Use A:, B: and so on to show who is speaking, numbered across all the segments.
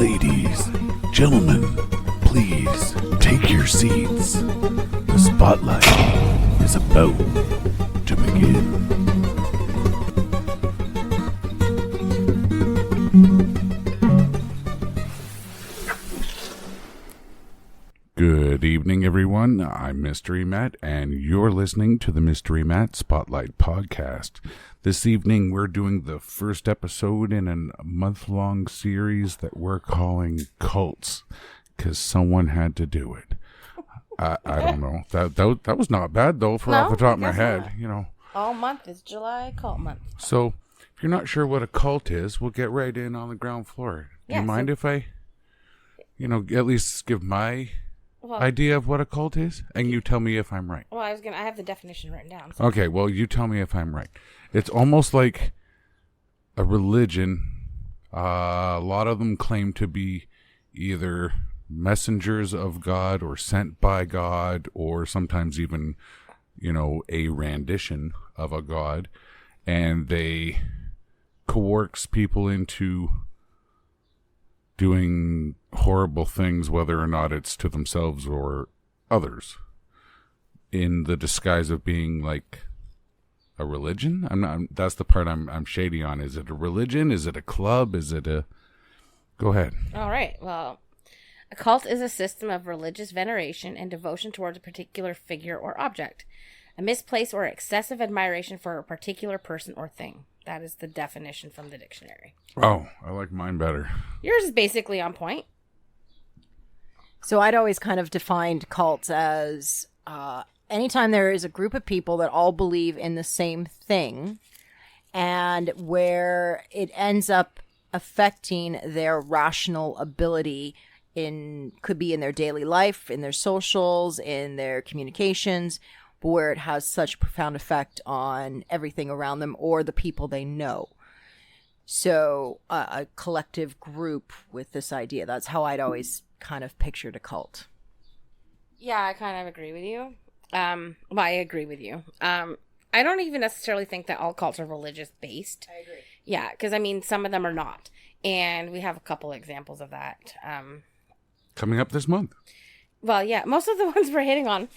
A: Ladies, gentlemen, please take your seats. The spotlight is about to begin. Good evening, everyone. I'm Mystery Matt, and you're listening to the Mystery Matt Spotlight Podcast. This evening, we're doing the first episode in a month-long series that we're calling Cults, because someone had to do it. I don't know. That was not bad, though, off the top of my head.
B: Not.
A: You know,
B: All month is July Cult Month.
A: So, if you're not sure what a cult is, we'll get right in on the ground floor. Do you mind if I, at least give my idea of what a cult is, and you tell me if I'm right?
B: Well, I have the definition written down. So.
A: Okay, well, you tell me if I'm right. It's almost like a religion. A lot of them claim to be either messengers of God or sent by God, or sometimes even, a rendition of a god, and they coerce people into doing horrible things, whether or not it's to themselves or others, in the disguise of being like a religion. That's the part I'm shady on. Is it a religion? Is it a club? Is it a... Go ahead.
B: All right. Well, a cult is a system of religious veneration and devotion towards a particular figure or object. A misplaced or excessive admiration for a particular person or thing. That is the definition from the dictionary.
A: Oh, I like mine better.
B: Yours is basically on point.
C: So I'd always kind of defined cults as anytime there is a group of people that all believe in the same thing, and where it ends up affecting their rational ability could be in their daily life, in their socials, in their communications, but where it has such a profound effect on everything around them or the people they know. So a collective group with this idea. That's how I'd always kind of pictured a cult.
B: Yeah, I kind of agree with you. I agree with you. I don't even necessarily think that all cults are religious based.
C: I agree.
B: Yeah, because some of them are not. And we have a couple examples of that.
A: Coming up this month.
B: Well, yeah, most of the ones we're hitting on,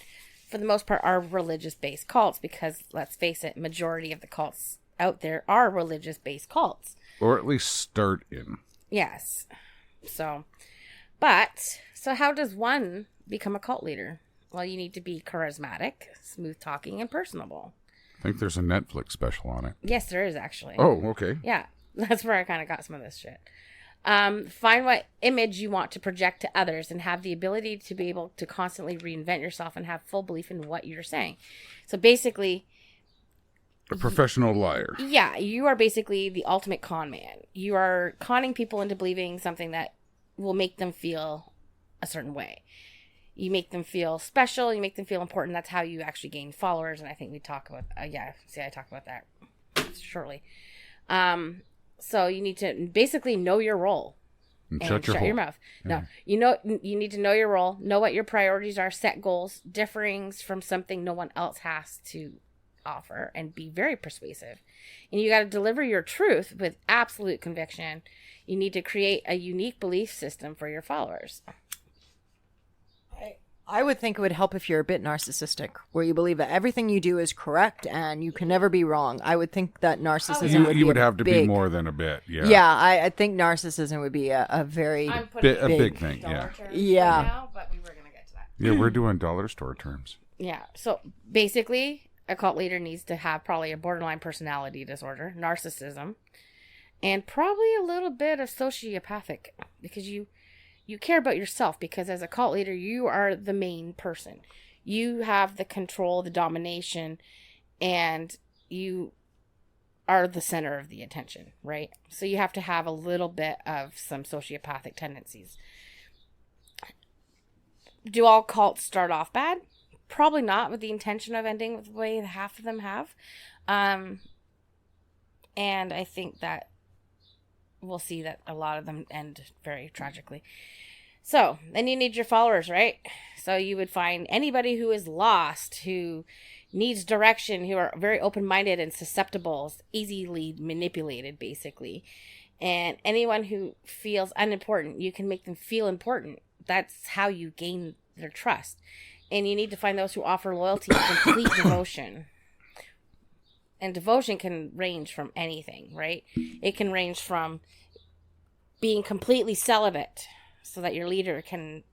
B: for the most part, are religious-based cults because, let's face it, majority of the cults out there are religious-based cults.
A: Or at least start in.
B: Yes. So how does one become a cult leader? Well, you need to be charismatic, smooth-talking, and personable.
A: I think there's a Netflix special on it.
B: Yes, there is, actually.
A: Oh, okay.
B: Yeah, that's where I kind of got some of this shit. Find what image you want to project to others and have the ability to be able to constantly reinvent yourself and have full belief in what you're saying. So basically...
A: A professional liar.
B: Yeah, you are basically the ultimate con man. You are conning people into believing something that will make them feel a certain way. You make them feel special. You make them feel important. That's how you actually gain followers. And I think we talk about... I talk about that shortly. So you need to basically know your role and shut your mouth. Yeah. No, you need to know your role, know what your priorities are, set goals, differings from something no one else has to offer, and be very persuasive. And you got to deliver your truth with absolute conviction. You need to create a unique belief system for your followers.
C: I would think it would help if you're a bit narcissistic, where you believe that everything you do is correct and you can never be wrong. I would think that narcissism
A: would have to be more than a bit. Yeah.
C: Yeah, I think narcissism would be a very
A: big thing. Yeah.
C: Yeah.
B: Right now, but we were going to get to that.
A: Yeah, we're doing dollar store terms.
B: Yeah. So basically, a cult leader needs to have probably a borderline personality disorder, narcissism, and probably a little bit of sociopathic, because you care about yourself, because as a cult leader, you are the main person. You have the control, the domination, and you are the center of the attention, right? So you have to have a little bit of some sociopathic tendencies. Do all cults start off bad? Probably not, with the intention of ending the way half of them have. And I think that we'll see that a lot of them end very tragically. So then you need your followers, right? So you would find anybody who is lost, who needs direction, who are very open-minded and susceptible, easily manipulated, basically. And anyone who feels unimportant, you can make them feel important. That's how you gain their trust. And you need to find those who offer loyalty and complete devotion. And devotion can range from anything, right? It can range from being completely celibate so that your leader can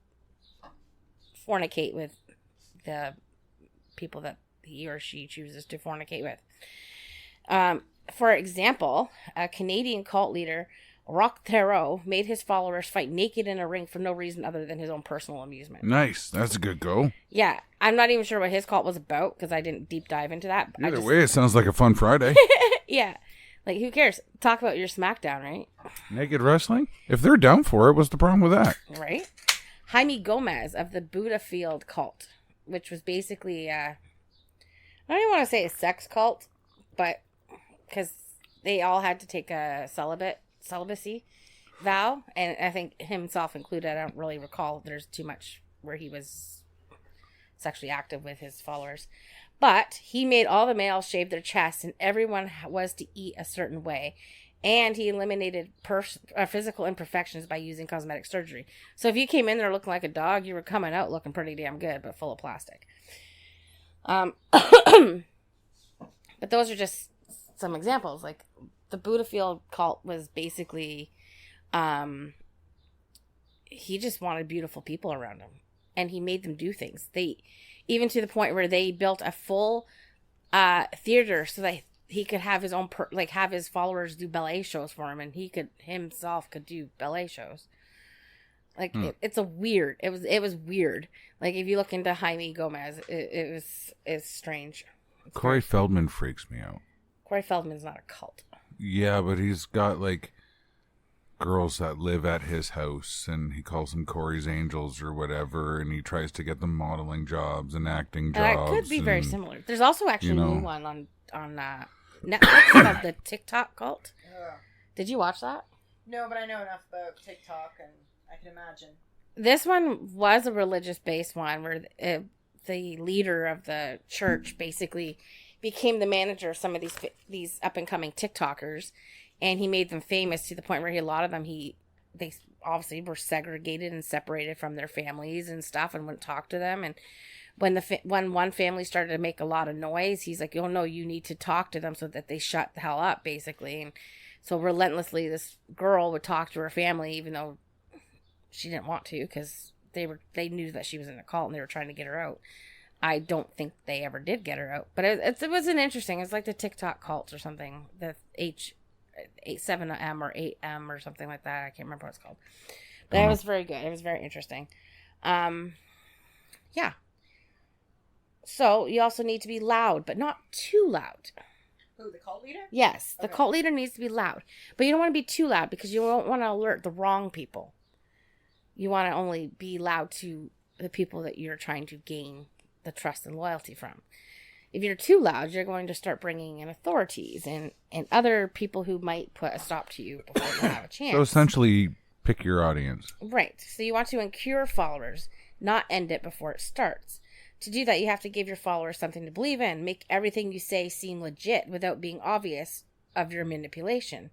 B: fornicate with the people that he or she chooses to fornicate with. For example, a Canadian cult leader, Rock Theroux, made his followers fight naked in a ring for no reason other than his own personal amusement.
A: Nice. That's a good go.
B: Yeah, I'm not even sure what his cult was about because I didn't deep dive into that.
A: Either way, it sounds like a fun Friday.
B: Yeah. Like, who cares? Talk about your SmackDown, right?
A: Naked wrestling? If they're down for it, what's the problem with that?
B: Right? Jaime Gomez of the Buddha Field cult, which was basically, I don't even want to say a sex cult, but because they all had to take a celibacy vow, and I think himself included. I don't really recall. There's too much where he was sexually active with his followers. But he made all the males shave their chests, and everyone was to eat a certain way. And he eliminated physical imperfections by using cosmetic surgery. So if you came in there looking like a dog, you were coming out looking pretty damn good, but full of plastic. But those are just some examples. Like, the Buddha Field cult was basically, he just wanted beautiful people around him. And he made them do things. Even to the point where they built a full theater so that he could have his own have his followers do ballet shows for him, and he could himself do ballet shows. Like, it's weird. It was weird. Like, if you look into Jaime Gomez, it's strange.
A: Corey Feldman freaks me out.
B: Corey Feldman's not a cult.
A: Yeah, but he's got like girls that live at his house, and he calls them Corey's Angels or whatever, and he tries to get them modeling jobs and acting jobs.
B: That could be very similar. There's also actually a new one on Netflix called the TikTok cult. Did you watch that?
C: No, but I know enough about TikTok, and I can imagine. This
B: one was a religious-based one where the leader of the church basically became the manager of some of these up-and-coming TikTokers, and he made them famous to the point where a lot of them, they obviously were segregated and separated from their families and stuff and wouldn't talk to them. And when one family started to make a lot of noise, he's like, oh no, you need to talk to them so that they shut the hell up, basically. And so relentlessly, this girl would talk to her family, even though she didn't want to, because they knew that she was in a cult and they were trying to get her out. I don't think they ever did get her out, but it was an interesting. It's like the TikTok cults or something. The 7M or 8M or something like that. I can't remember what it's called. But it was very good. It was very interesting. Yeah. So you also need to be loud, but not too loud.
C: Who, the cult leader?
B: Yes, the cult leader needs to be loud. But you don't want to be too loud because you don't want to alert the wrong people. You want to only be loud to the people that you're trying to gain the trust and loyalty from. If you're too loud, you're going to start bringing in authorities and other people who might put a stop to you before you have a chance.
A: So essentially, pick your audience.
B: Right. So you want to incur followers, not end it before it starts. To do that, you have to give your followers something to believe in. Make everything you say seem legit without being obvious of your manipulation.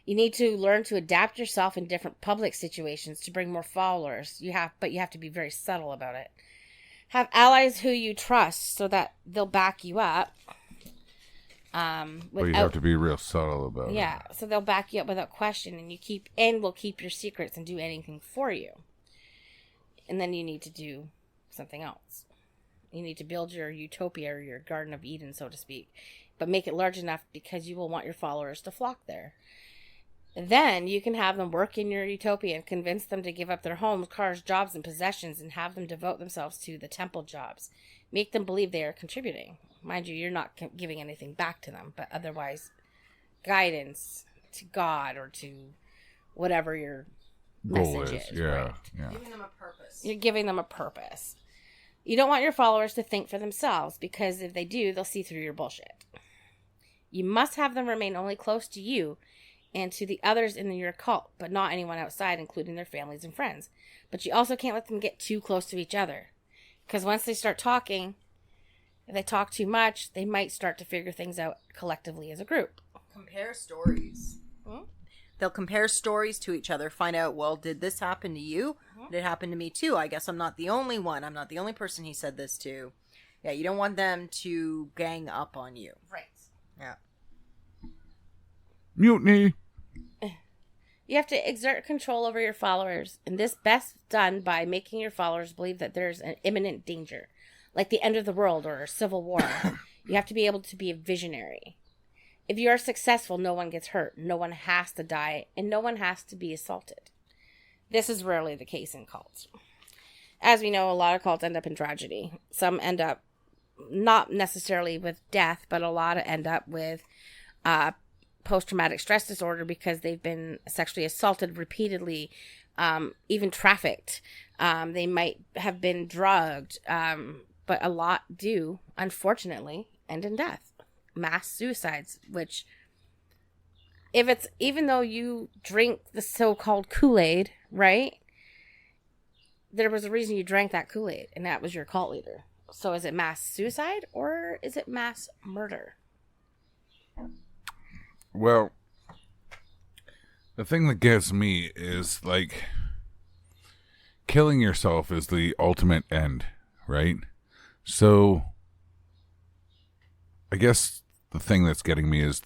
B: You need to learn to adapt yourself in different public situations to bring more followers. But you have to be very subtle about it. Have allies who you trust so that they'll back you up.
A: But you have to be real subtle about it.
B: Yeah, so they'll back you up without question, and will keep your secrets and do anything for you. And then you need to do something else. You need to build your utopia or your Garden of Eden, so to speak, but make it large enough because you will want your followers to flock there. Then you can have them work in your utopia and convince them to give up their homes, cars, jobs, and possessions and have them devote themselves to the temple jobs. Make them believe they are contributing. Mind you, you're not giving anything back to them, but otherwise guidance to God or to whatever your message is.
A: Yeah,
B: right?
A: yeah.
C: Giving them a purpose.
B: You're giving them a purpose. You don't want your followers to think for themselves because if they do, they'll see through your bullshit. You must have them remain only close to you and to the others in your cult, but not anyone outside, including their families and friends. But you also can't let them get too close to each other. Because once they start talking, If they talk too much, they might start to figure things out collectively as a group.
C: Compare stories. They'll compare stories to each other, find out, well, did this happen to you? Did it happen to me too? I guess I'm not the only one. I'm not the only person he said this to. Yeah, you don't want them to gang up on you.
B: Right.
C: Yeah.
A: Mutiny.
B: You have to exert control over your followers, and this best done by making your followers believe that there's an imminent danger, like the end of the world or a civil war. You have to be able to be a visionary. If you are successful, no one gets hurt, no one has to die, and no one has to be assaulted. This is rarely the case in cults. As we know, a lot of cults end up in tragedy. Some end up not necessarily with death, but a lot end up with post-traumatic stress disorder because they've been sexually assaulted repeatedly, even trafficked. They might have been drugged, but a lot do, unfortunately, end in death. Mass suicides, which, even though you drink the so-called Kool-Aid, right? There was a reason you drank that Kool-Aid, and that was your cult leader. So is it mass suicide or is it mass murder?
A: Well, the thing that gets me is, like, killing yourself is the ultimate end, right? So, I guess the thing that's getting me is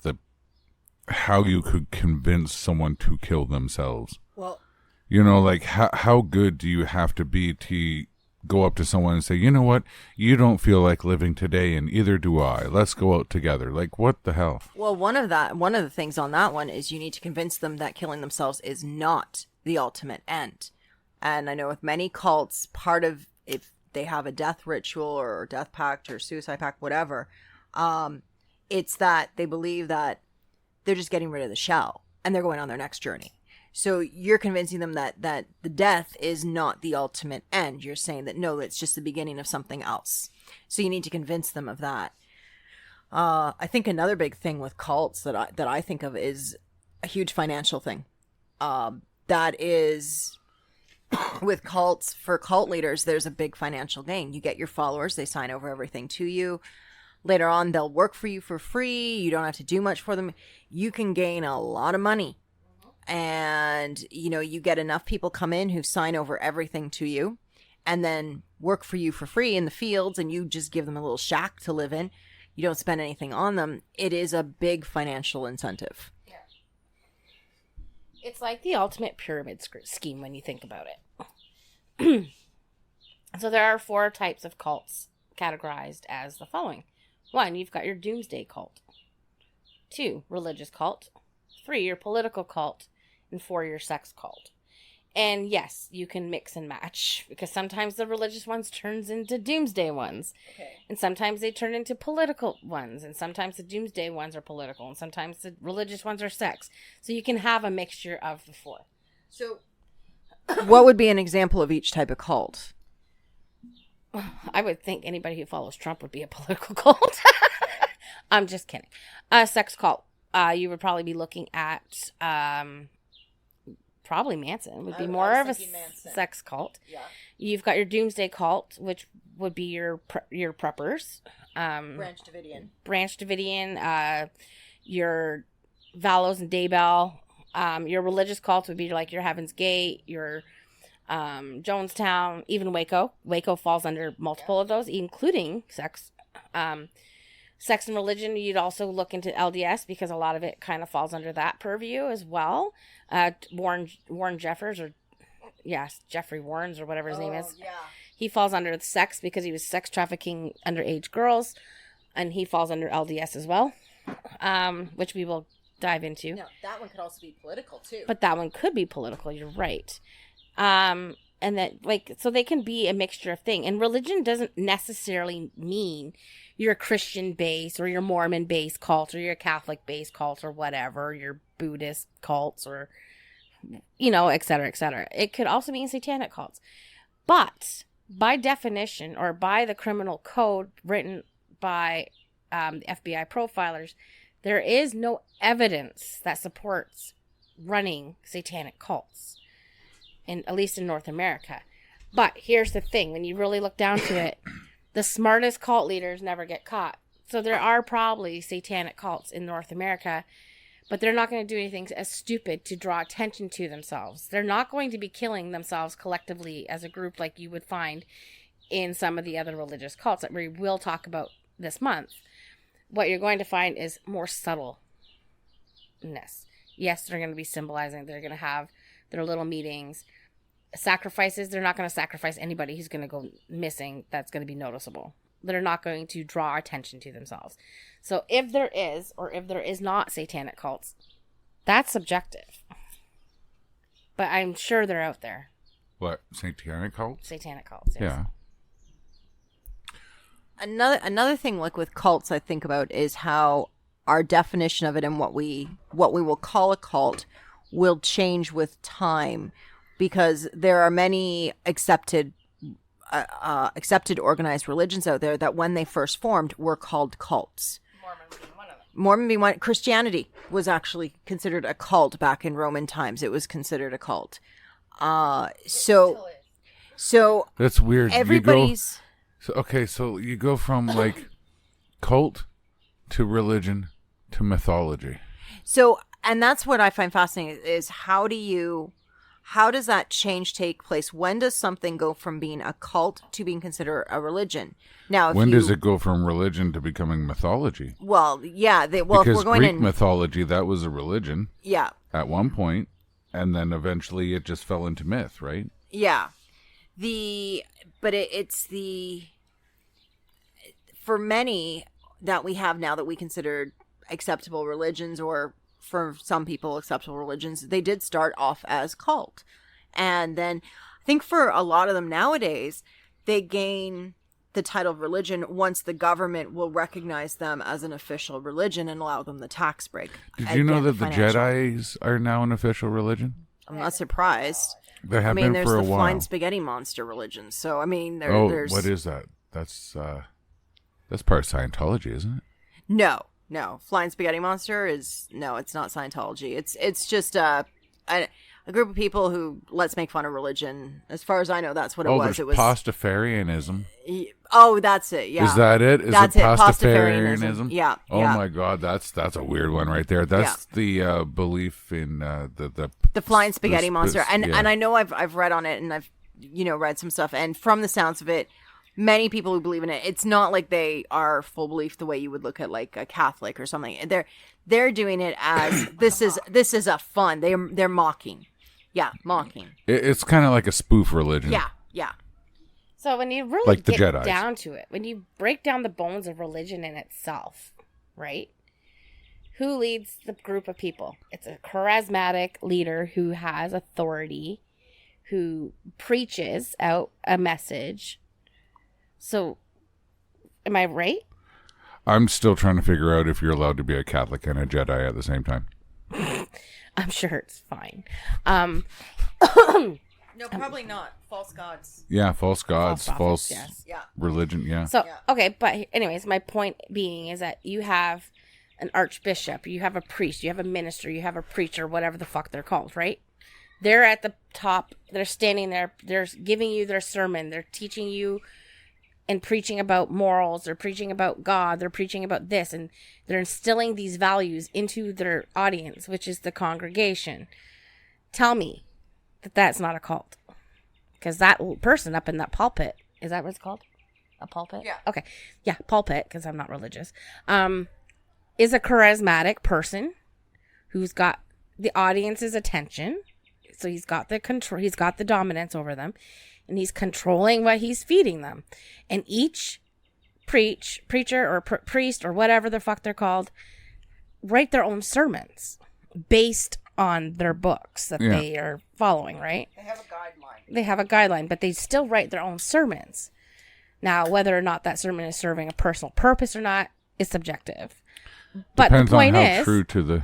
A: how you could convince someone to kill themselves.
C: Well,
A: you know, like, how good do you have to be to go up to someone and say, you know what, you don't feel like living today, and either do I. Let's go out together. Like, what the hell?
C: Well, one of the things on that one is you need to convince them that killing themselves is not the ultimate end. And I know with many cults, part of, if they have a death ritual or death pact or suicide pact, whatever, it's that they believe that they're just getting rid of the shell and they're going on their next journey. So you're convincing them that the death is not the ultimate end. You're saying that, no, it's just the beginning of something else. So you need to convince them of that. I think another big thing with cults that I think of is a huge financial thing. That is, with cults, for cult leaders, there's a big financial gain. You get your followers, they sign over everything to you. Later on, they'll work for you for free. You don't have to do much for them. You can gain a lot of money. And, you know, you get enough people come in who sign over everything to you and then work for you for free in the fields, and you just give them a little shack to live in. You don't spend anything on them. It is a big financial incentive.
B: Yeah. It's like the ultimate pyramid scheme when you think about it. So there are 4 types of cults categorized as the following. 1, you've got your doomsday cult. 2, religious cult. 3, your political cult. And 4, your sex cult. And yes, you can mix and match, because sometimes the religious ones turns into doomsday ones. Okay. And sometimes they turn into political ones, and sometimes the doomsday ones are political, and sometimes the religious ones are sex. So you can have a mixture of the 4.
C: So what would be an example of each type of cult?
B: I would think anybody who follows Trump would be a political cult. I'm just kidding. Sex cult. You would probably be looking at probably Manson would be more of a sex cult. Yeah. You've got your doomsday cult, which would be your preppers.
C: Branch
B: Davidian. Your Valos and Daybell. Your religious cult would be like your Heaven's Gate, your Jonestown, even Waco. Waco falls under multiple of those, including sex. Sex and religion, you'd also look into LDS, because a lot of it kind of falls under that purview as well. Warren Jeffers, or yes, Jeffrey Warrens, or whatever his name is. Yeah. He falls under the sex because he was sex trafficking underage girls, and he falls under LDS as well, which we will dive into.
C: No, that one could also be political too.
B: But that one could be political. You're right. And that, like, so they can be a mixture of things. And religion doesn't necessarily mean you're a Christian-based or your Mormon-based cult or your Catholic-based cult or whatever, your Buddhist cults or, you know, et cetera, et cetera. It could also mean satanic cults. But by definition, or by the criminal code written by the FBI profilers, there is no evidence that supports running satanic cults, at least in North America. But here's the thing. When you really look down to it, The smartest cult leaders never get caught. So there are probably satanic cults in North America, but they're not going to do anything as stupid to draw attention to themselves. They're not going to be killing themselves collectively as a group like you would find in some of the other religious cults that we will talk about this month. What you're going to find is more subtleness. Yes, they're going to be symbolizing. They're going to have their little meetings. Sacrifices, they're not going to sacrifice anybody who's going to go missing that's going to be noticeable. They're not going to draw attention to themselves. So if there is or if there is not satanic cults, that's subjective. But I'm sure they're out there.
A: What? Satanic cults?
B: Satanic cults, yes.
A: Yeah.
C: Another thing, like with cults, I think about is how our definition of it and what we will call a cult will change with time, because there are many accepted organized religions out there that when they first formed were called cults.
B: Mormon being one of them.
C: Mormon being one. Christianity was actually considered a cult back in Roman times. It was considered a cult. So
A: That's weird.
C: everybody's.
A: So you go from like cult to religion to mythology.
C: So, and that's what I find fascinating is how does that change take place? When does something go from being a cult to being considered a religion? Now,
A: When does it go from religion to becoming mythology?
C: Well, yeah.
A: Because
C: if we're going
A: Greek
C: in,
A: mythology, that was a religion
C: yeah,
A: at one point, and then eventually it just fell into myth, right?
C: yeah. For many that we have now that we consider acceptable religions, or for some people acceptable religions, they did start off as cult. And then I think for a lot of them nowadays, they gain the title of religion once the government will recognize them as an official religion and allow them the tax break.
A: Did you know that the
C: financial.
A: Jedis are now an official religion?
C: I'm not surprised.
A: They have
C: I mean,
A: been
C: there's
A: for a
C: the
A: while.
C: flying spaghetti monster religion. So, I mean, there's...
A: What is that? That's part of Scientology, isn't it?
C: No. Flying Spaghetti Monster it's not Scientology. It's just a group of people who let's make fun of religion. As far as I know, that's what it was.
A: There's
C: It was
A: Pastafarianism.
C: Oh, that's it. Yeah.
A: Is that it? Is
C: That's
A: it
C: it,
A: Pastafarianism?
C: Pastafarianism. Yeah.
A: Oh
C: yeah.
A: my God, that's a weird one right there. That's the belief in
C: The Flying Spaghetti Monster. And
A: yeah.
C: and I know I've read on it, and I've read some stuff, and from the sounds of it, many people who believe in it, it's not like they are full belief the way you would look at like a Catholic or something. They're doing it as this is a fun. They're mocking. Yeah, mocking.
A: It's kind of like a spoof religion.
C: Yeah.
B: So when you really
A: Like the
B: get
A: Jedis.
B: down to it, when you break down the bones of religion in itself, right? Who leads the group of people? It's a charismatic leader who has authority, who preaches out a message. So, am I right?
A: I'm still trying to figure out if you're allowed to be a Catholic and a Jedi at the same time.
B: I'm sure it's fine.
C: No, probably not. False gods.
A: Yeah, false gods,
B: prophets,
A: false
B: yes.
C: Yeah.
A: religion. Yeah.
B: So, okay, but anyways, my point being is that you have an archbishop, you have a priest, you have a minister, you have a preacher, whatever the fuck they're called, right? They're at the top. They're standing there. They're giving you their sermon. They're teaching you and preaching about morals. They're preaching about God. They're preaching about this. And they're instilling these values into their audience, which is the congregation. Tell me that that's not a cult. Because that person up in that pulpit, is that what it's called? A pulpit?
C: Yeah.
B: Okay. Yeah, pulpit, because I'm not religious. Is a charismatic person who's got the audience's attention. So he's got the control, he's got the dominance over them, and he's controlling what he's feeding them. And each preacher or priest or whatever the fuck they're called write their own sermons based on their books that they are following, right?
C: They have a guideline.
B: They have a guideline, but they still write their own sermons. Now, whether or not that sermon is serving a personal purpose or not is subjective. But
A: Depends
B: the point
A: on how
B: is,
A: true to the.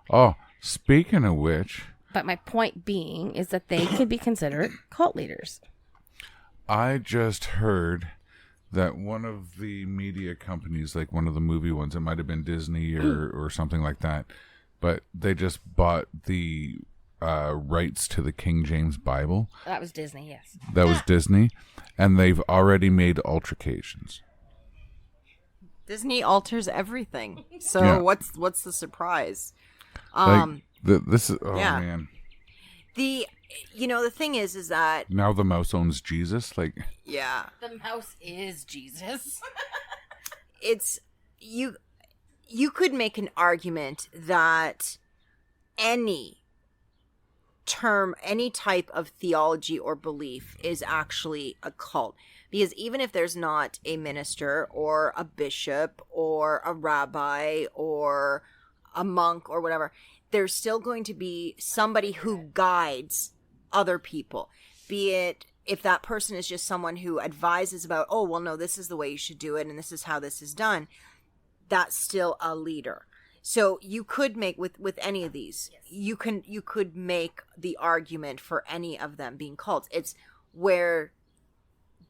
A: Oh, speaking of which,
B: but my point being is that they could be considered cult leaders.
A: I just heard that one of the media companies, like one of the movie ones, it might have been Disney or something like that, but they just bought the rights to the King James Bible.
B: That was Disney, yes.
A: That was Disney. and they've already made altercations.
C: Disney alters everything. So
A: Yeah.
C: what's the surprise?
A: This is
C: yeah.
A: man.
C: The thing is that
A: Now the mouse owns Jesus. Like,
C: yeah,
B: The mouse is Jesus.
C: it's you could make an argument that any type of theology or belief is actually a cult, because even if there's not a minister or a bishop or a rabbi or a monk or whatever, there's still going to be somebody who guides other people, be it if that person is just someone who advises about, oh, well, no, this is the way you should do it and this is how this is done. That's still a leader. So you could make with any of these, you could make the argument for any of them being cults. It's where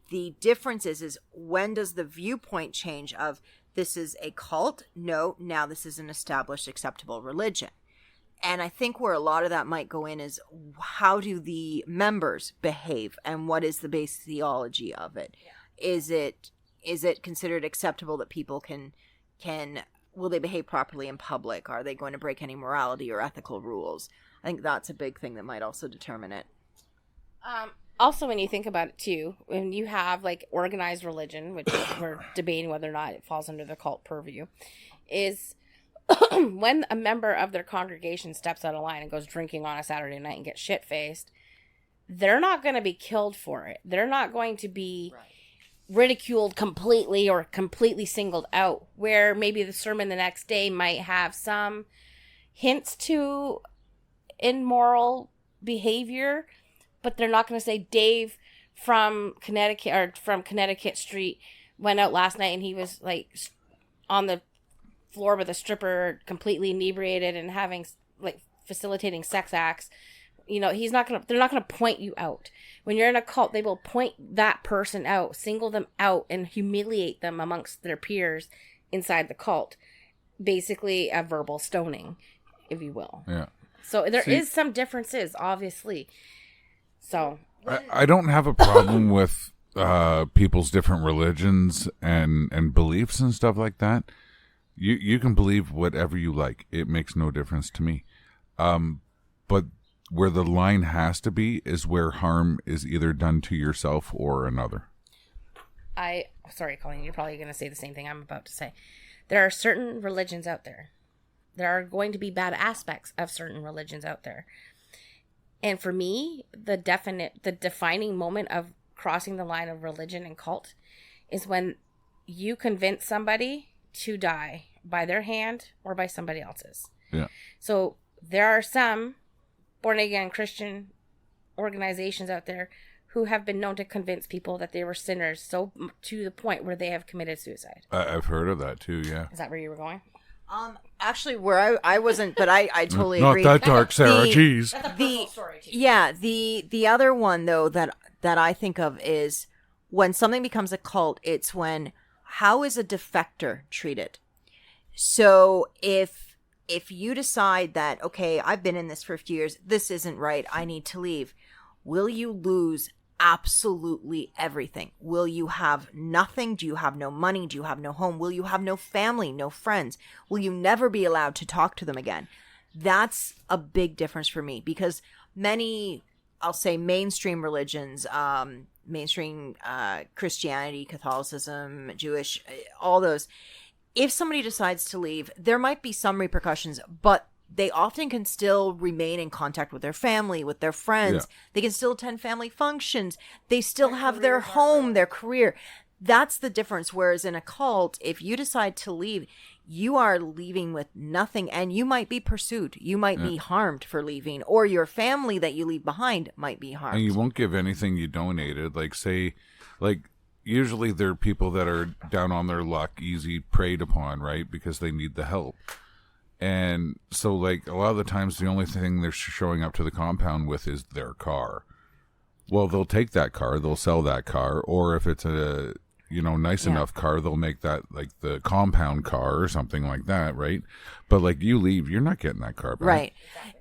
C: the difference is when does the viewpoint change of this is a cult? No, now this is an established acceptable religion. And I think where a lot of that might go in is how do the members behave and what is the base theology of it? Yeah. Is it considered acceptable that people can will they behave properly in public? Are they going to break any morality or ethical rules? I think that's a big thing that might also determine it.
B: Also, when you think about it too, when you have like organized religion, which we're debating whether or not it falls under the cult purview, is when a member of their congregation steps out of line and goes drinking on a Saturday night and gets shit-faced, they're not going to be killed for it. They're not going to be ridiculed completely or completely singled out, where maybe the sermon the next day might have some hints to immoral behavior, but they're not going to say Dave from Connecticut Street went out last night and he was like on the floor with a stripper completely inebriated and having like facilitating sex acts. You know, they're not going to point you out. When you're in a cult, they will point that person out, single them out, and humiliate them amongst their peers inside the cult. Basically a verbal stoning, if you will.
A: yeah.
B: So there is some differences, obviously. So
A: I don't have a problem with people's different religions and beliefs and stuff like that. You can believe whatever you like. It makes no difference to me. But where the line has to be is where harm is either done to yourself or another.
B: Sorry, Colleen, you're probably going to say the same thing I'm about to say. There are certain religions out there. There are going to be bad aspects of certain religions out there. And for me, the defining moment of crossing the line of religion and cult is when you convince somebody to die by their hand or by somebody else's.
A: Yeah.
B: So there are some born-again Christian organizations out there who have been known to convince people that they were sinners, so to the point where they have committed suicide.
A: I've heard of that too, yeah.
B: Is that where you were going?
C: Actually, where I wasn't, but I totally
A: Not
C: agree.
A: that dark, Sarah. Jeez.
B: That's a personal story too.
C: Yeah, the other one though that I think of is when something becomes a cult. It's when how is a defector treated? So if you decide that, okay, I've been in this for a few years, this isn't right, I need to leave, will you lose absolutely everything? Will you have nothing? Do you have no money? Do you have no home? Will you have no family, no friends? Will you never be allowed to talk to them again? That's a big difference for me, because many, I'll say mainstream religions, mainstream Christianity, Catholicism, Jewish, all those, if somebody decides to leave, there might be some repercussions, but they often can still remain in contact with their family, with their friends. Yeah. They can still attend family functions. They still have their home, their career. That's the difference. Whereas in a cult, if you decide to leave, you are leaving with nothing, and you might be pursued. You might be harmed for leaving, or your family that you leave behind might be harmed.
A: And you won't give anything you donated. Usually there are people that are down on their luck, easy preyed upon, right? Because they need the help. And so, like, a lot of the times the only thing they're showing up to the compound with is their car. Well, they'll take that car, they'll sell that car, or if it's a, nice enough car, they'll make that, like, the compound car or something like that, right? But, like, you leave, you're not getting that car back.
C: Right.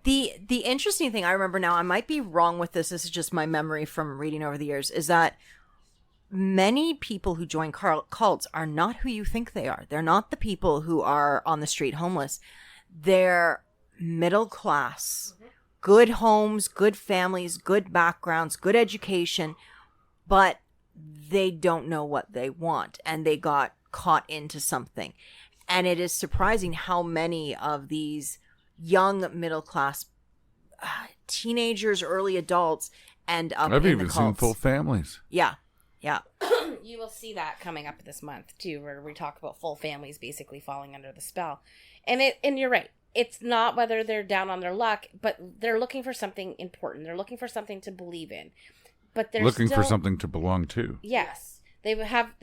C: The interesting thing I remember now, I might be wrong with this is just my memory from reading over the years, is that many people who join cults are not who you think they are. They're not the people who are on the street homeless. They're middle class, good homes, good families, good backgrounds, good education, but they don't know what they want and they got caught into something. And it is surprising how many of these young middle class teenagers, early adults end up
A: I've
C: in
A: even
C: the
A: seen
C: cults.
A: full families.
C: Yeah.
B: You will see that coming up this month too, where we talk about full families basically falling under the spell. And you're right. It's not whether they're down on their luck, but they're looking for something important. They're looking for something to believe in. But they're
A: Looking for
B: still-
A: something to belong to.
B: Yes. They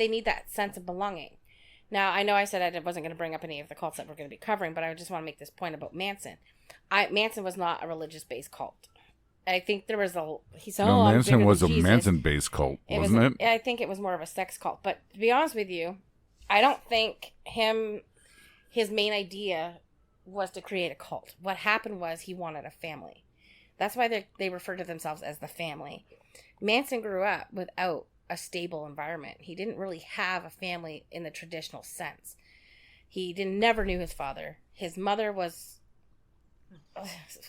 B: need that sense of belonging. Now, I know I said I wasn't going to bring up any of the cults that we're going to be covering, but I just want to make this point about Manson. Manson was not a religious-based cult. I think there was
A: Manson was a Manson-based cult, wasn't it?
B: I think it was more of a sex cult. But to be honest with you, I don't think his main idea was to create a cult. What happened was he wanted a family. That's why they refer to themselves as the family. Manson grew up without a stable environment. He didn't really have a family in the traditional sense. He never knew his father. His mother was...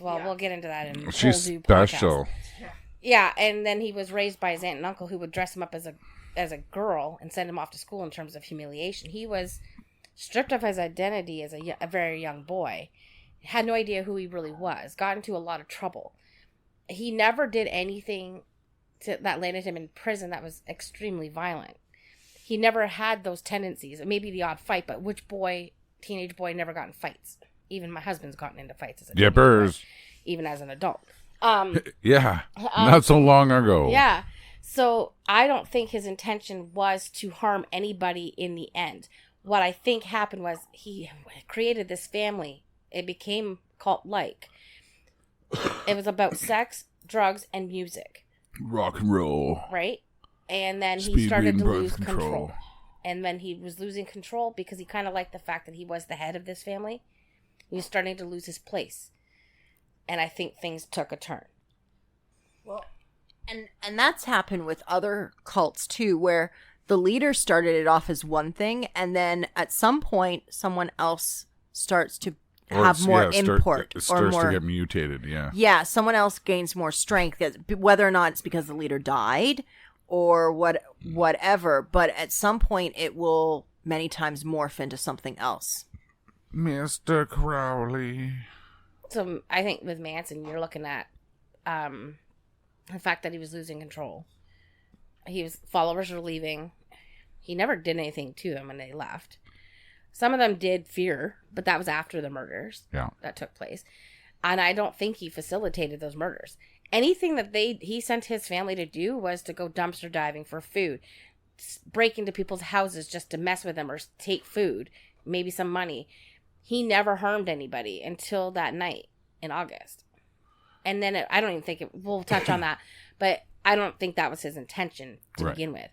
B: Well, we'll get into that in a whole
A: She's
B: new
A: special.
B: podcast. Yeah, and then he was raised by his aunt and uncle who would dress him up as a girl and send him off to school in terms of humiliation. He was stripped of his identity as a very young boy. Had no idea who he really was. Got into a lot of trouble. He never did anything that landed him in prison that was extremely violent. He never had those tendencies. Maybe the odd fight, but which teenage boy never got in fights? Even my husband's gotten into fights as a teenage boy, even as an adult.
A: Yeah, not so long ago.
B: Yeah. So I don't think his intention was to harm anybody in the end. What I think happened was he created this family. It became cult-like. It was about sex, drugs, and music.
A: Rock and roll.
B: Right? And then he
A: Speed,
B: started
A: weed,
B: to
A: and
B: lose
A: birth
B: control. And then he was losing control because he kind of liked the fact that he was the head of this family. He was starting to lose his place. And I think things took a turn.
C: Well, and that's happened with other cults too, where the leader started it off as one thing, and then at some point, someone else starts to have more import
A: It
C: or
A: starts
C: more.
A: to get mutated. Yeah.
C: Yeah, someone else gains more strength, whether or not it's because the leader died or whatever. But at some point, it will many times morph into something else.
A: Mr. Crowley.
B: So I think with Manson, you're looking at the fact that he was losing control. Followers were leaving. He never did anything to them when they left. Some of them did fear, but that was after the murders that took place. And I don't think he facilitated those murders. Anything that he sent his family to do was to go dumpster diving for food, break into people's houses just to mess with them or take food, maybe some money. He never harmed anybody until that night in August. And then I don't even think we'll touch on that, but I don't think that was his intention to begin with.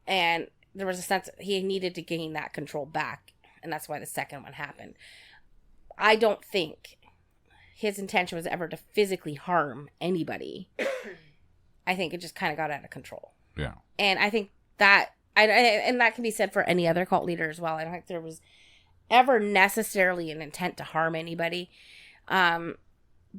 B: And there was a sense he needed to gain that control back. And that's why the second one happened. I don't think his intention was ever to physically harm anybody. I think it just kind of got out of control.
A: Yeah.
B: And I think that, and that can be said for any other cult leader as well. I don't think there was ever necessarily an intent to harm anybody. But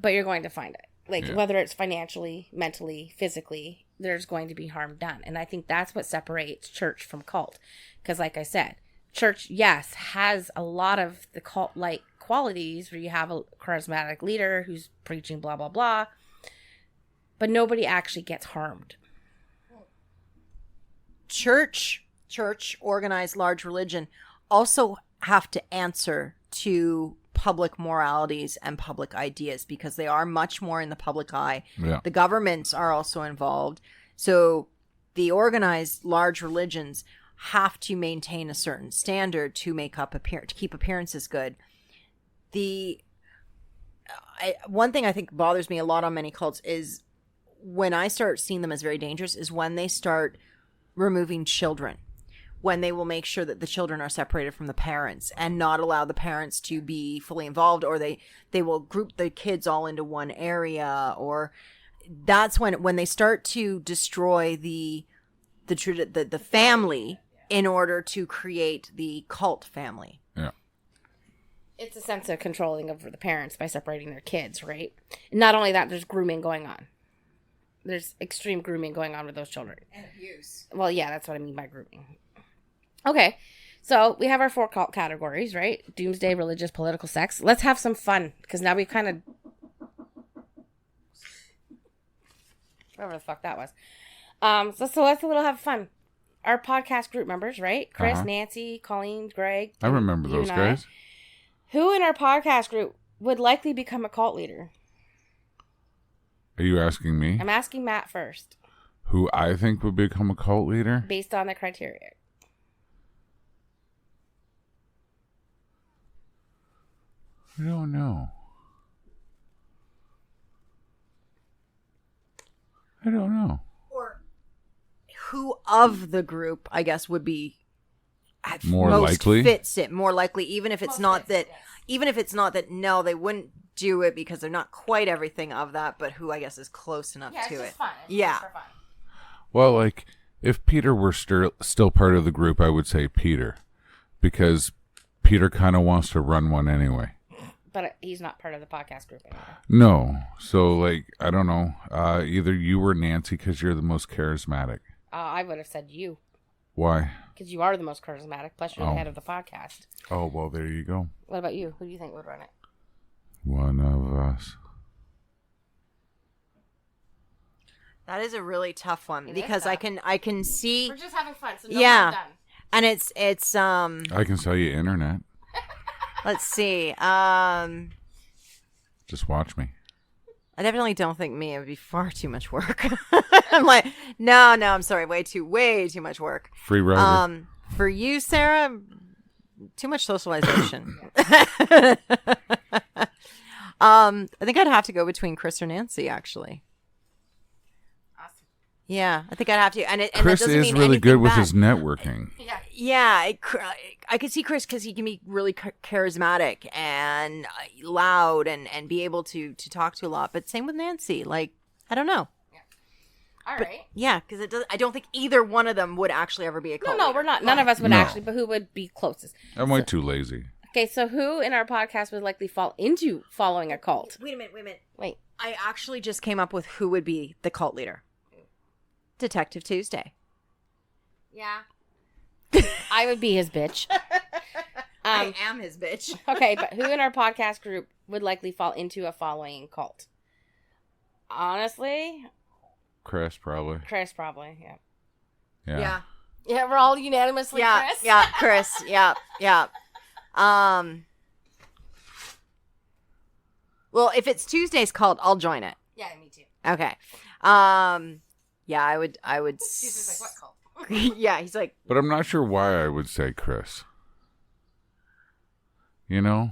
B: you're going to find it. Whether it's financially, mentally, physically, there's going to be harm done. And I think that's what separates church from cult. Because like I said, church, yes, has a lot of the cult-like qualities where you have a charismatic leader who's preaching blah, blah, blah. But nobody actually gets harmed.
C: Church, organized large religion, also have to answer to public moralities and public ideas because they are much more in the public eye.
A: Yeah.
C: The governments are also involved. So the organized large religions have to maintain a certain standard to to keep appearances good. One thing I think bothers me a lot on many cults is when I start seeing them as very dangerous is when they start removing children, when they will make sure that the children are separated from the parents and not allow the parents to be fully involved, or they will group the kids all into one area, or that's when they start to destroy the the family in order to create the cult family.
A: Yeah.
B: It's a sense of controlling over the parents by separating their kids, right? And not only that, there's grooming going on. There's extreme grooming going on with those children.
C: And abuse.
B: Well, yeah, that's what I mean by grooming. Okay, so we have our 4 cult categories, right? Doomsday, religious, political, sex. Let's have some fun, because now we've kind of... whatever the fuck that was. So let's a little have fun. Our podcast group members, right? Chris, Nancy, Colleen, Greg.
A: I remember
B: you
A: those
B: and I.
A: guys.
B: Who in our podcast group would likely become a cult leader?
A: Are you asking me?
B: I'm asking Matt first,
A: Who I think would become a cult leader?
B: based on the criteria.
A: I don't know.
C: Or who of the group, I guess, would be
A: More
C: most
A: likely?
C: fits it more likely, even if it's not that. Even if it's not that, no, they wouldn't do it because they're not quite everything of that, but who I guess is close enough to it. Yeah.
A: Well, like, if Peter were still part of the group, I would say Peter. Because Peter kind of wants to run one anyway.
B: But he's not part of the podcast group anymore.
A: No. So, like, I don't know. Either you or Nancy, because you're the most charismatic.
B: I would have said you,
A: Why?
B: because you are the most charismatic, plus you're the head of the podcast.
A: Oh, well, there you go.
B: What about you? Who do you think would run it?
A: One of us.
C: That is a really tough one
B: It is
C: because
B: tough.
C: I can see,
B: We're just having fun, so no
C: Yeah.
B: harm done.
C: and it's
A: I can sell you internet.
C: let's see,
A: Just watch me.
C: I definitely don't think me. It would be far too much work. I'm like, no, I'm sorry, way too much work.
A: Free rider.
C: For you, Sarah, too much socialization. I think I'd have to go between Chris or Nancy, actually.
B: Awesome.
C: Yeah, I think I'd have to. And that
A: Chris
C: doesn't
A: is
C: mean
A: really
C: anything
A: good with
C: bad.
A: his networking.
B: Yeah.
C: Yeah, I could see Chris because he can be really charismatic and loud and be able to talk to a lot. But same with Nancy. Like, I don't know.
B: All right.
C: Yeah, because I don't think either one of them would actually ever be a cult
B: No,
C: leader.
B: we're not. None of us would
A: No.
B: actually, but who would be closest?
A: I'm way too lazy.
B: Okay, so who in our podcast would likely fall into following a cult?
C: Wait a minute.
B: Wait.
C: I actually just came up with who would be the cult leader. Detective Tuesday.
B: Yeah. I would be his bitch.
C: I am his bitch.
B: Okay, but who in our podcast group would likely fall into a following cult? Honestly,
A: Chris, probably.
B: Chris probably, yeah.
A: Yeah.
B: Yeah, we're all unanimously
C: Yeah,
B: Chris.
C: yeah, Chris. Yeah. Well, if it's Tuesday's cult, I'll join it.
B: Yeah, me too.
C: Okay. Yeah, I would.
B: She's just like, what cult?
C: Yeah, he's like,
A: But I'm not sure why I would say Chris. You know?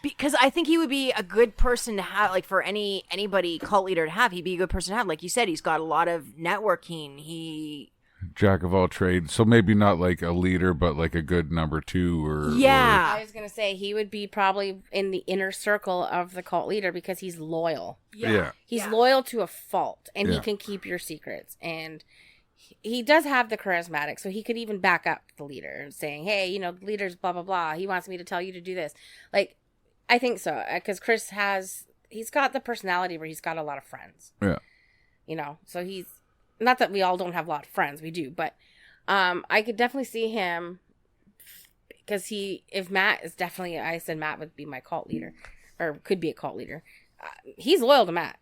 C: because I think he would be a good person to have, like for anybody cult leader to have. He'd be a good person to have. Like you said, he's got a lot of networking. He
A: Jack of all trades. So maybe not like a leader, but like a good number 2 or...
C: Yeah.
B: I was going to say he would be probably in the inner circle of the cult leader because he's loyal.
A: Yeah.
B: He's loyal to a fault, and he
A: Yeah.
B: can keep your secrets. And he does have the charismatic, so he could even back up the leader and saying, hey, you know, the leader's blah, blah, blah. He wants me to tell you to do this. Like, I think so, because Chris he's got the personality where he's got a lot of friends.
A: Yeah.
B: You know, so he's, not that we all don't have a lot of friends, we do, but I could definitely see him, because if Matt is definitely, I said Matt would be my cult leader, or could be a cult leader. He's loyal to Matt.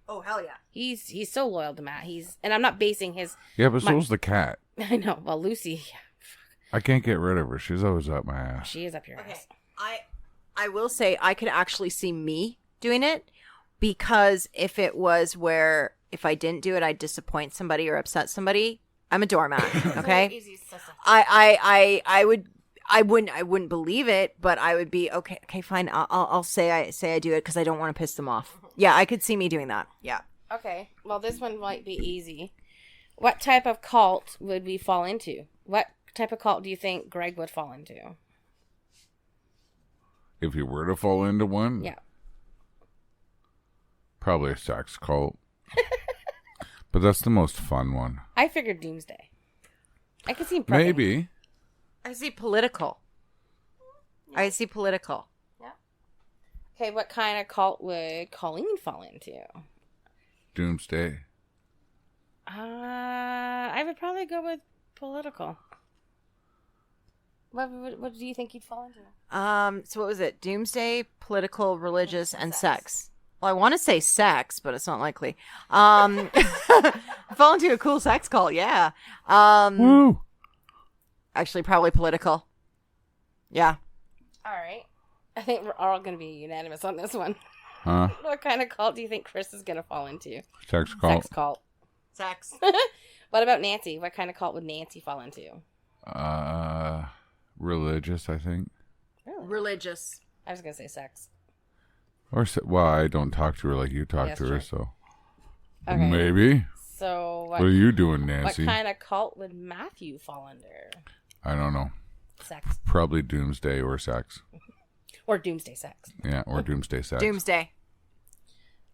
C: Oh hell yeah.
B: He's so loyal to Matt. And I'm not basing his.
A: Yeah, but so's the cat.
B: I know. Well, Lucy,
A: I can't get rid of her. She's always up my ass.
B: she is up your
C: Okay.
B: ass.
C: I will say I could actually see me doing it, because if it was where if I didn't do it I'd disappoint somebody or upset somebody, I'm a doormat. Okay.
B: Easy, so simple.
C: I wouldn't believe it, but I would be okay, fine. I'll say I do it because I don't want to piss them off. Yeah, I could see me doing that. Yeah.
B: Okay. Well, this one might be easy. What type of cult would we fall into? What type of cult do you think Greg would fall into?
A: If you were to fall into one,
B: Yeah.
A: probably a sex cult. But that's the most fun one.
B: I figured Doomsday. I could see prepping.
A: Maybe.
C: I see political. I see political.
B: Yeah. Okay, what kind of cult would Colleen fall into?
A: Doomsday.
B: I would probably go with political. What do you think you'd fall into?
C: So what was it? Doomsday, political, religious, and sex. Well, I want to say sex, but it's not likely. I fall into a cool sex cult, yeah.
A: Woo!
C: Actually, probably political. Yeah.
B: All right. I think we're all going to be unanimous on this one.
A: Huh?
B: What kind of cult do you think Chris is going to fall into?
A: Sex cult.
B: Sex cult.
C: Sex.
B: What about Nancy? What kind of cult would Nancy fall into?
A: Religious, I think.
B: Really?
C: Religious.
B: I was going to say sex.
A: Well, I don't talk to her like you talk
B: Yes,
A: to her,
B: true.
A: so
B: Okay.
A: maybe.
B: So
A: What are you doing,
B: what
A: Nancy?
B: kind of cult would Matthew fall under?
A: I don't know.
B: Sex.
A: Probably doomsday or sex.
B: Or doomsday sex.
A: Yeah, or doomsday sex.
C: Doomsday.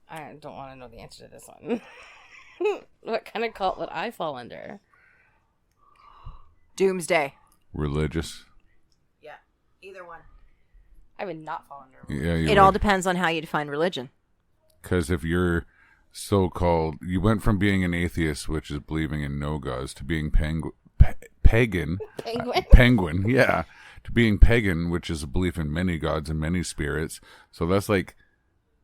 B: I don't want to know the answer to this one. What kind of cult would I fall under?
C: Doomsday.
A: Religious.
C: Yeah. Either one.
B: I would not fall under.
A: Yeah, you
C: It all depends on how you define religion.
A: Because if you're so-called, you went from being an atheist, which is believing in no gods, to being pagan,
B: Penguin.
A: yeah, to being pagan, which is a belief in many gods and many spirits. So that's like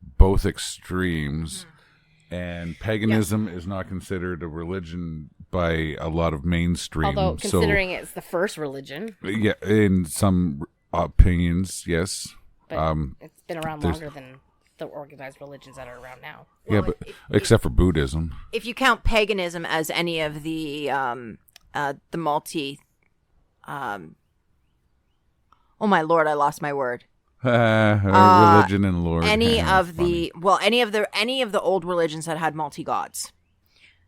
A: both extremes. And paganism is not considered a religion by a lot of mainstream.
B: Although considering it's the first religion,
A: yeah, in some opinions, yes.
B: but it's been around
A: there's-
B: longer than the organized religions that are around now.
A: Yeah, but except for Buddhism.
C: If you count paganism as any of the multi, oh my lord, I lost my word.
A: Religion and Lord.
C: Any
A: Yeah,
C: of
A: funny.
C: any of the old religions that had multi gods.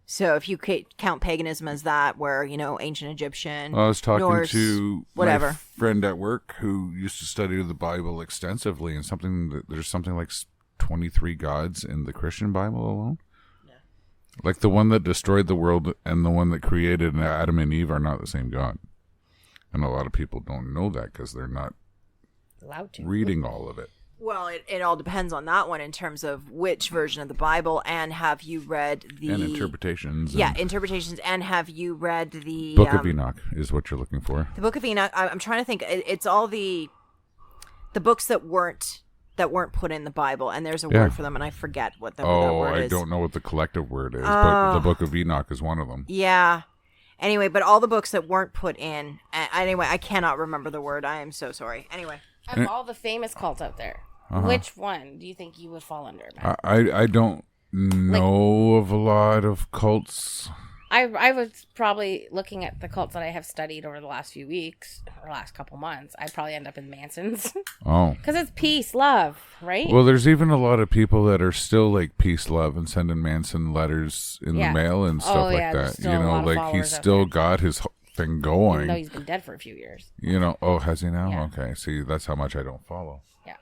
C: So if you count paganism as that, where ancient Egyptian,
A: I was talking
C: Norse,
A: to
C: whatever.
A: my friend at work who used to study the Bible extensively, and there's something like 23 gods in the Christian Bible alone. Yeah. Like the one that destroyed the world and the one that created Adam and Eve are not the same God. And a lot of people don't know that because they're not
B: Allowed to.
A: reading all of it.
C: Well, it all depends on that one in terms of which version of the Bible, and have you read the
A: And interpretations.
C: Yeah,
A: and
C: interpretations, and have you read the
A: Book of Enoch is what you're looking for.
C: The Book of Enoch. I'm trying to think. It's all the books that weren't put in the Bible, and there's a
A: Yeah.
C: word for them, and I forget what that word
A: I
C: is.
A: don't know what the collective word is, but the Book of Enoch is one of them.
C: Yeah. Anyway, but all the books that weren't put in. Anyway, I cannot remember the word. I am so sorry. Anyway.
B: Of all the famous cults out there, which one do you think you would fall under, Matt?
A: I don't know of a lot of cults.
B: I was probably looking at the cults that I have studied over the last few weeks or last couple months. I'd probably end up in Manson's
A: Oh.
B: because it's peace, love, right?
A: Well, there's even a lot of people that are still like peace, love, and sending Manson letters in
B: Yeah.
A: the mail and stuff
B: Oh,
A: like
B: yeah, there's
A: that.
B: still a lot of
A: Like
B: followers
A: he's
B: out
A: still
B: there.
A: got his thing
B: Even
A: going.
B: though he's been dead for a few years.
A: Oh, has he now?
B: Yeah.
A: Okay, see, that's how much I don't follow.
B: Yeah.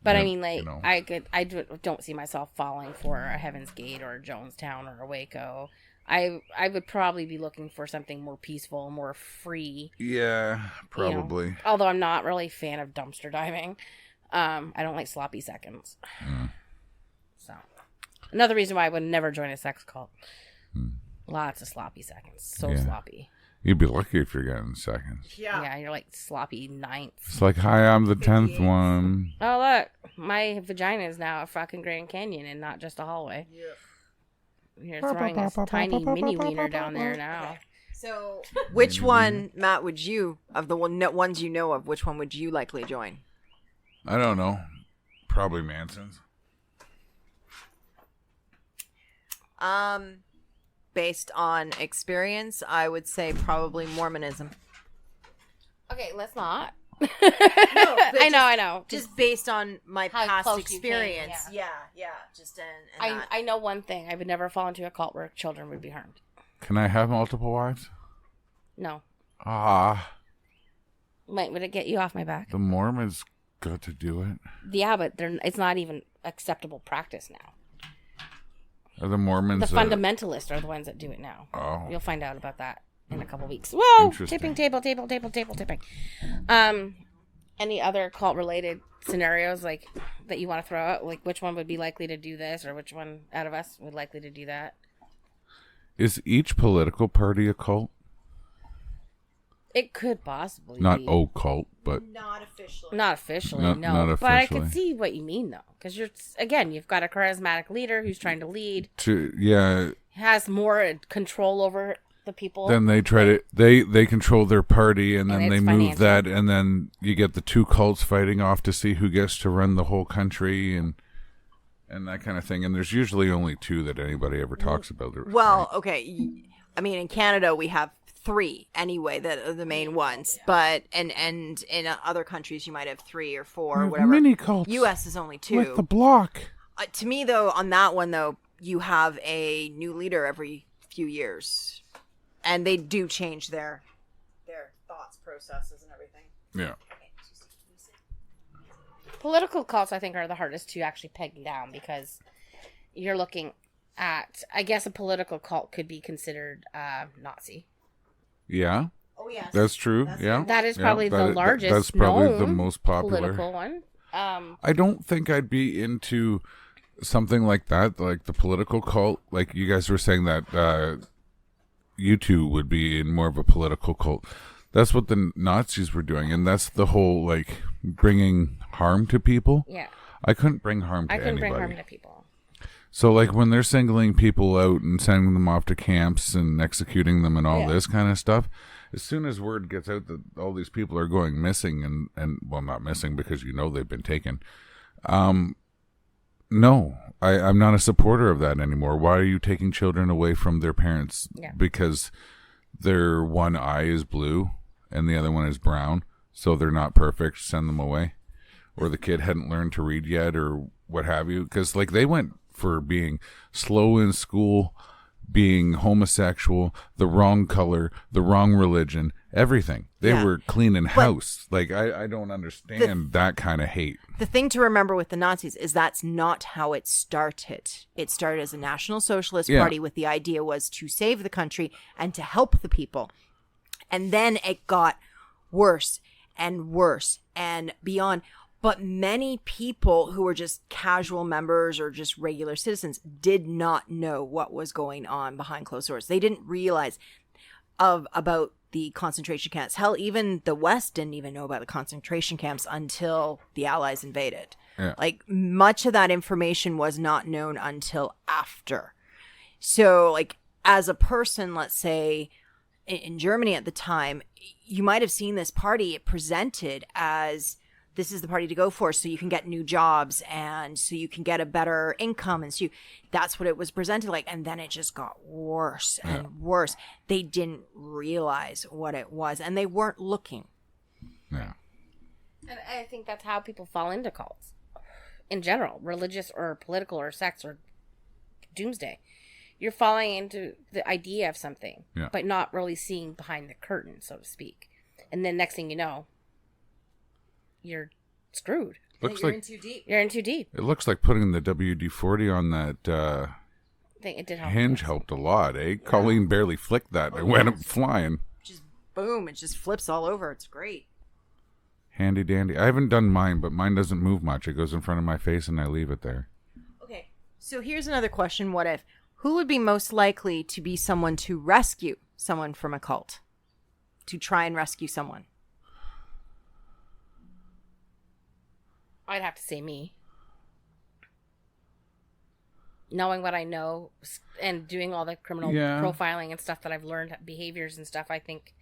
B: But
A: Yeah,
B: I mean, like,
A: you know.
B: I don't see myself falling for a Heaven's Gate or a Jonestown or a Waco. I would probably be looking for something more peaceful, more free.
A: Yeah, probably.
B: Although I'm not really a fan of dumpster diving. I don't like sloppy seconds. So, another reason why I would never join a sex cult. Lots of sloppy seconds. So
A: Yeah.
B: sloppy.
A: You'd be lucky if you're getting seconds.
B: Yeah, you're like sloppy ninths.
A: It's like, hi, I'm the 10th one.
B: Oh, look. My vagina is now a fucking Grand Canyon and not just a hallway. You're throwing this tiny mini wiener down there now.
C: So, which one, Matt, would you, of the ones you know of, which one would you likely join?
A: I don't know. Probably Manson's.
C: Based on experience, I would say probably Mormonism.
B: Okay, let's not.
C: but
B: I know.
C: Just based on my
B: How
C: past
B: close you came,
C: experience. Yeah. Just in
B: I know one thing. I would never fall into a cult where children would be harmed.
A: Can I have multiple wives?
B: No.
A: Ah,
B: Wait, would it get you off my back?
A: the Mormons got to do it.
B: Yeah, but it's not even acceptable practice now.
A: Are the Mormons
B: The fundamentalists are the ones that do it now.
A: Oh.
B: You'll find out about that in a couple weeks. Whoa!
A: Interesting.
B: Tipping. Any other cult-related scenarios like that you want to throw out? Like, which one would be likely to do this, or which one out of us would likely to do that?
A: Is each political party a cult?
B: It could possibly
A: Not
B: be.
A: cult, but
C: Not officially.
B: Not officially,
A: Not-
B: no.
A: not
B: But I
A: officially.
B: could see what you mean, though. Because you've got a charismatic leader who's trying to lead, has more control over the people.
A: then they try to they control their party, and then
B: And
A: they
B: it's
A: move
B: financial.
A: that, and then you get the two cults fighting off to see who gets to run the whole country and that kind of thing. And there's usually only two that anybody ever talks about.
C: Well, okay. I mean, in Canada, we have 3 anyway that are the main ones, but and in other countries you might have 3 or 4 or whatever.
A: Mini cults.
C: U.S. is only 2.
A: Like the block.
C: To me, though, on that one though, you have a new leader every few years, and they do change their thoughts, processes, and everything.
A: Yeah.
B: Political cults, I think, are the hardest to actually peg down because you're looking at, I guess, a political cult could be considered Nazi.
A: Yeah.
C: Oh yes,
A: That's true. Yeah.
B: That is
A: Yeah,
B: probably the largest.
A: That's probably the
B: known
A: most popular.
B: political one.
A: I don't think I'd be into something like that, like the political cult. Like you guys were saying that you two would be in more of a political cult. That's what the Nazis were doing, and that's the whole like bringing harm to people.
B: Yeah,
A: I couldn't bring harm to
B: I couldn't
A: anybody.
B: bring harm to people.
A: So like when they're singling people out and sending them off to camps and executing them and all this kind of stuff, as soon as word gets out that all these people are going missing and well, not missing because you know they've been taken. No, I'm not a supporter of that anymore. Why are you taking children away from their parents?
B: Yeah.
A: Because their one eye is blue and the other one is brown, so they're not perfect. Send them away. Or the kid hadn't learned to read yet or what have you. Because like they went for being slow in school, being homosexual, the wrong color, the wrong religion, everything. They
C: Yeah.
A: were cleaning house. Like I don't understand that kind of hate.
C: The thing to remember with the Nazis is that's not how it started. It started as a National Socialist
A: Yeah.
C: Party with the idea was to save the country and to help the people. And then it got worse and worse and beyond. But many people who were just casual members or just regular citizens did not know what was going on behind closed doors. They didn't realize about the concentration camps. Hell, even the West didn't even know about the concentration camps until the Allies invaded.
A: Yeah.
C: Like much of that information was not known until after. So like as a person, let's say in Germany at the time, you might have seen this party presented as this is the party to go for so you can get new jobs and so you can get a better income. And so that's what it was presented like. And then it just got worse and worse. They didn't realize what it was and they weren't looking.
A: Yeah.
B: And I think that's how people fall into cults in general, religious or political or sex or doomsday. You're falling into the idea of something, but not really seeing behind the curtain, so to speak. And then next thing you know, you're screwed.
A: Looks like
C: too deep.
B: You're in too deep.
A: it looks like putting the WD-40 on that
B: I think it did help.
A: hinge helped a lot, eh? Colleen barely flicked that. It went up flying.
C: Just boom. It just flips all over. It's great.
A: Handy dandy. I haven't done mine, but mine doesn't move much. It goes in front of my face and I leave it there.
C: Okay. So here's another question. What if? Who would be most likely to be someone to rescue someone from a cult? To try and rescue someone?
B: I'd have to say me. Knowing what I know and doing all the criminal profiling and stuff that I've learned, behaviors and stuff, I think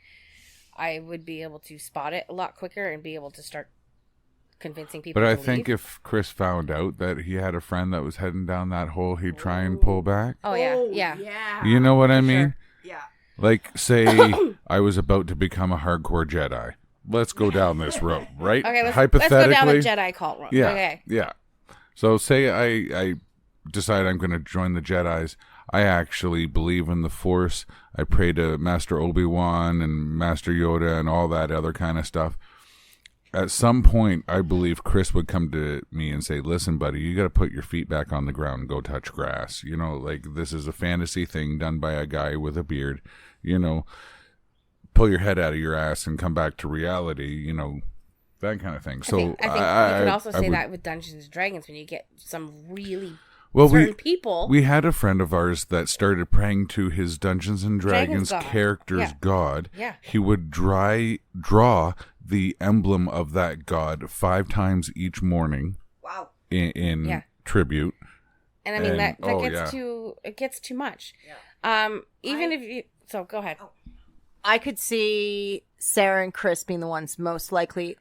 B: I would be able to spot it a lot quicker and be able to start convincing people
A: But I
B: to
A: think
B: leave.
A: if Chris found out that he had a friend that was heading down that hole, he'd try and pull back.
B: Oh, yeah.
C: Yeah.
A: You know what I mean?
C: Yeah.
A: Like, say I was about to become a hardcore Jedi. Let's go down this road, right?
B: Okay, let's
A: Hypothetically,
B: go down the Jedi cult road.
A: yeah,
B: Okay.
A: yeah. So say I decide I'm going to join the Jedis. I actually believe in the Force. I pray to Master Obi-Wan and Master Yoda and all that other kind of stuff. at some point, I believe Chris would come to me and say, listen, buddy, you got to put your feet back on the ground and go touch grass. You know, like, this is a fantasy thing done by a guy with a beard. You know, pull your head out of your ass and come back to reality, you know, that kind of thing.
B: I think you can also say that with Dungeons and Dragons when you get some really certain people.
A: We had a friend of ours that started praying to his Dungeons and Dragons character's god.
B: Yeah.
A: He would draw the emblem of that god 5 times each morning.
C: Wow.
A: In tribute.
B: And I mean it gets too much. Yeah. So go ahead.
C: I could see Sarah and Chris being the ones most likely.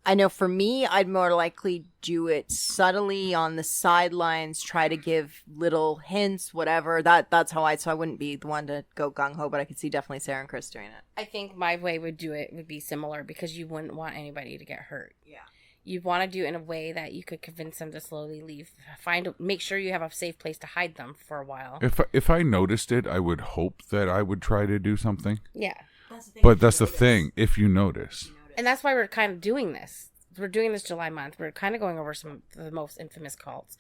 C: I know for me, I'd more likely do it subtly on the sidelines, try to give little hints, whatever. That's how so I wouldn't be the one to go gung-ho, but I could see definitely Sarah and Chris doing it.
B: I think my way would be similar because you wouldn't want anybody to get hurt.
C: Yeah.
B: You'd want to do it in a way that you could convince them to slowly leave. Make sure you have a safe place to hide them for a while.
A: If I noticed it, I would hope that I would try to do something.
B: Yeah.
A: But that's the thing, if you notice.
B: And that's why we're kind of doing this. We're doing this July month. We're kind of going over some of the most infamous cults.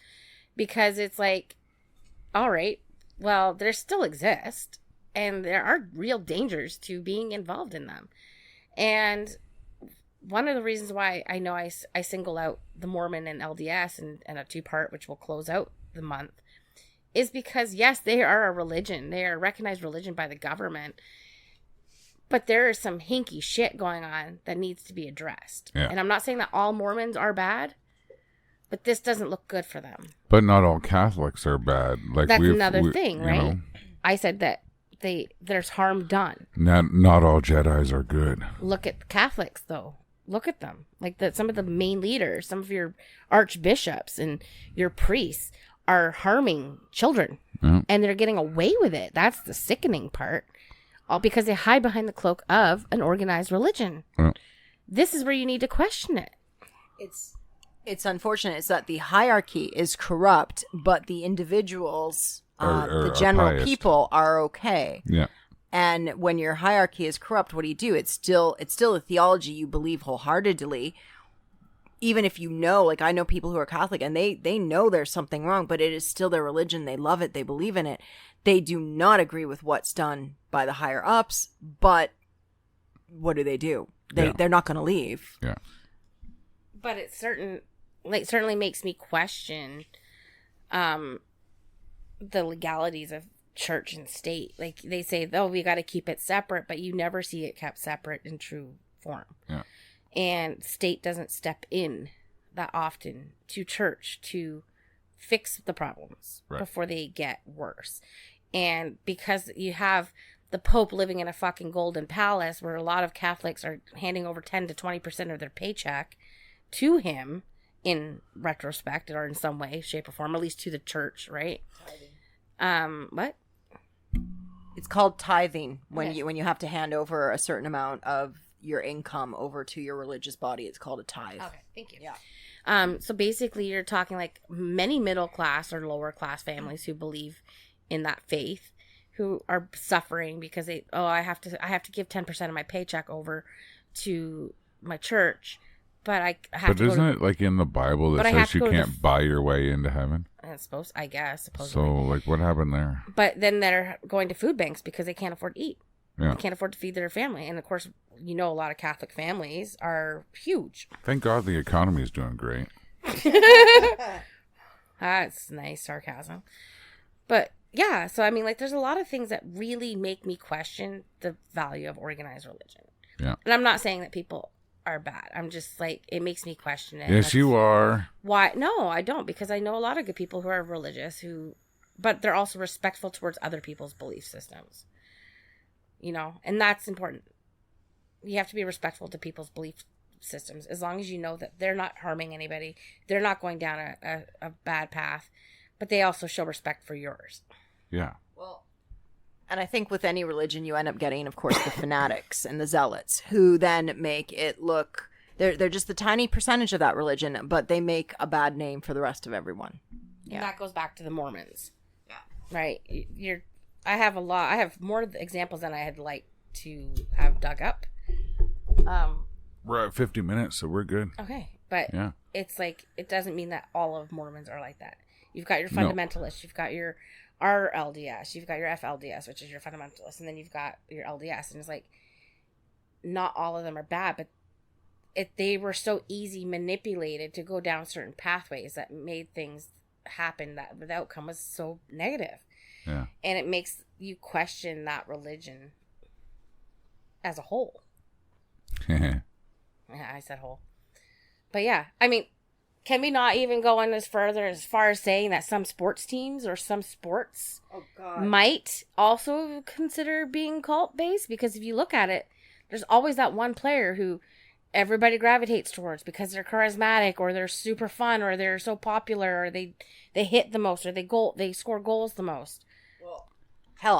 B: Because it's like, all right, well, they still exist. And there are real dangers to being involved in them. And one of the reasons why I know I single out the Mormon and LDS and a 2-part, which will close out the month, is because, yes, they are a religion. They are a recognized religion by the government. But there is some hinky shit going on that needs to be addressed. Yeah. And I'm not saying that all Mormons are bad, but this doesn't look good for them.
A: But not all Catholics are bad. Like
B: that's another thing, right? Know, I said that there's harm done.
A: Not all Jedis are good.
B: Look at Catholics, though. Look at them. Like some of the main leaders, some of your archbishops and your priests are harming children. Yeah. And they're getting away with it. That's the sickening part. All because they hide behind the cloak of an organized religion. Yeah. This is where you need to question it.
C: It's unfortunate. It's that the hierarchy is corrupt, but the individuals, the general people, are okay.
A: Yeah.
C: And when your hierarchy is corrupt, what do? It's still a theology you believe wholeheartedly. Even if you know, like I know people who are Catholic and they know there's something wrong, but it is still their religion. They love it. They believe in it. They do not agree with what's done by the higher ups, but what do? They're not going to leave.
A: Yeah.
B: But it certainly makes me question the legalities of church and state. Like they say, oh, we got to keep it separate, but you never see it kept separate in true form.
A: Yeah.
B: And state doesn't step in that often to church to fix the problems before they get worse. And because you have the Pope living in a fucking golden palace where a lot of Catholics are handing over 10 to 20% of their paycheck to him in retrospect or in some way, shape, or form, at least to the church, right? Tithing. What?
C: It's called tithing when you have to hand over a certain amount of your income over to your religious body. It's called a tithe.
B: Okay, thank you. Yeah. So basically you're talking like many middle class or lower class families who believe in that faith who are suffering because I have to give 10% of my paycheck over to my church, but I have
A: But isn't it like in the Bible that says you can't buy your way into heaven?
B: I guess.
A: So like what happened there?
B: But then they're going to food banks because they can't afford to eat.
A: Yeah.
B: They can't afford to feed their family. And of course, a lot of Catholic families are huge.
A: Thank God the economy is doing great.
B: That's nice sarcasm. But yeah, so I mean, like, there's a lot of things that really make me question the value of organized religion.
A: Yeah.
B: And I'm not saying that people are bad. I'm just like, it makes me question it.
A: Yes, you are.
B: Why? No, I don't, because I know a lot of good people who are religious but they're also respectful towards other people's belief systems. And that's important. You have to be respectful to people's belief systems as long as you know that they're not harming anybody. They're not going down a bad path, but they also show respect for yours.
A: Yeah.
C: Well, and I think with any religion, you end up getting, of course, the fanatics and the zealots who then make it look, they're just the tiny percentage of that religion, but they make a bad name for the rest of everyone.
B: Yeah. And that goes back to the Mormons. Yeah. Right. I have more examples than I had liked to have dug up.
A: We're at 50 minutes, so we're good.
B: Okay, but
A: Yeah.
B: it's like it doesn't mean that all of Mormons are like that. You've got your
A: No.
B: fundamentalists, you've got your RLDS, you've got your FLDS, which is your fundamentalists, and then you've got your LDS, and it's like not all of them are bad, but they were so easy manipulated to go down certain pathways that made things happen that the outcome was so negative.
A: Yeah.
B: And it makes you question that religion as a whole. Yeah, I said whole. But yeah, I mean, can we not even go on as further as far as saying that some sports teams or some sports might also consider being cult-based? Because if you look at it, there's always that one player who everybody gravitates towards because they're charismatic or they're super fun or they're so popular or they hit the most or they score goals the most.
C: Hell,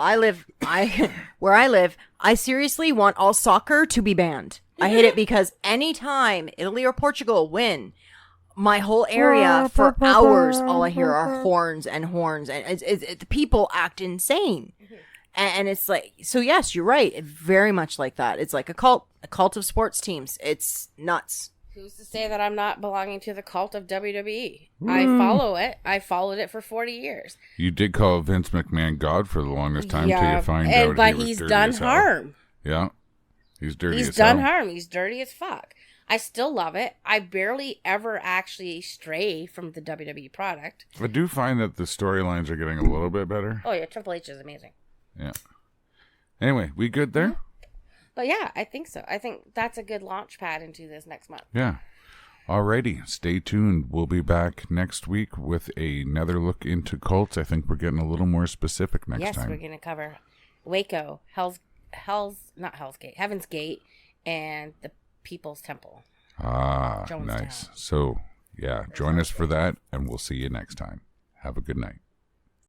C: where I live, I seriously want all soccer to be banned. I hate it because anytime Italy or Portugal win, my whole area for hours, all I hear are horns and horns, and it's the people act insane. And it's like, so yes, you're right. Very much like that. It's like a cult of sports teams. It's nuts.
B: Who's to say that I'm not belonging to the cult of WWE? I follow it. I followed it for 40 years.
A: You did call Vince McMahon God for the longest time till you find out
B: but
A: he was
B: he's
A: dirty
B: done
A: as hell.
B: harm.
A: Yeah. He's dirty
B: He's
A: as
B: done
A: hell.
B: harm. He's dirty as fuck. I still love it. I barely ever actually stray from the WWE product.
A: I do find that the storylines are getting a little bit better.
B: Oh yeah, Triple H is amazing.
A: Yeah. Anyway, we good there?
B: But yeah, I think so. I think that's a good launch pad into this next month.
A: Yeah. Alrighty, stay tuned. We'll be back next week with another look into cults. I think we're getting a little more specific next time.
B: Yes, we're going to cover Waco, Heaven's Gate, and the People's Temple.
A: Ah,
B: Jonestown.
A: nice. So, yeah, join us for that, and we'll see you next time. Have a good night.